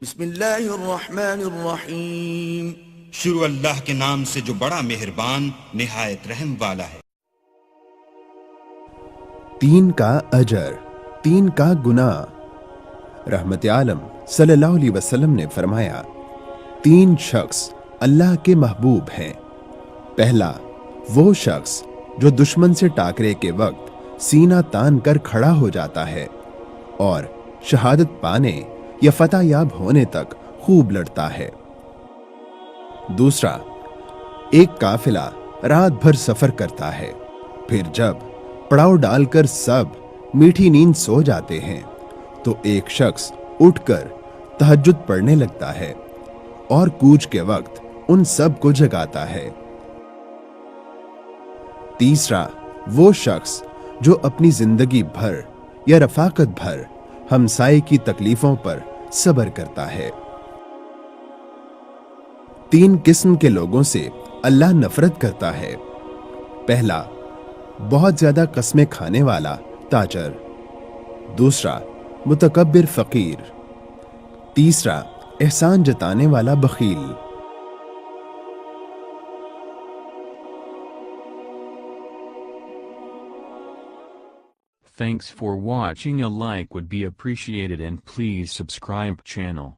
بسم اللہ الرحمن الرحیم۔ شروع اللہ کے نام سے جو بڑا مہربان نہایت رحم والا ہے۔ 3 کا اجر 3 کا گناہ۔ رحمت عالم صلی اللہ علیہ وسلم نے فرمایا 3 شخص اللہ کے محبوب ہیں۔ پہلا وہ شخص جو دشمن سے ٹاکرے کے وقت سینہ تان کر کھڑا ہو جاتا ہے اور شہادت پانے یا فتح یاب ہونے تک خوب لڑتا ہے۔ دوسرا ایک قافلہ رات بھر سفر کرتا ہے، پھر جب پڑاؤ ڈال کر سب میٹھی نیند سو جاتے ہیں تو ایک شخص اٹھ کر تہجد پڑھنے لگتا ہے اور کوچ کے وقت ان سب کو جگاتا ہے۔ تیسرا وہ شخص جو اپنی زندگی بھر یا رفاقت بھر ہمسائے کی تکلیفوں پر صبر کرتا ہے۔ 3 قسم کے لوگوں سے اللہ نفرت کرتا ہے۔ پہلا بہت زیادہ قسمیں کھانے والا تاجر، دوسرا متکبر فقیر، تیسرا احسان جتانے والا بخیل۔ Thanks for watching. A like would be appreciated and please subscribe channel.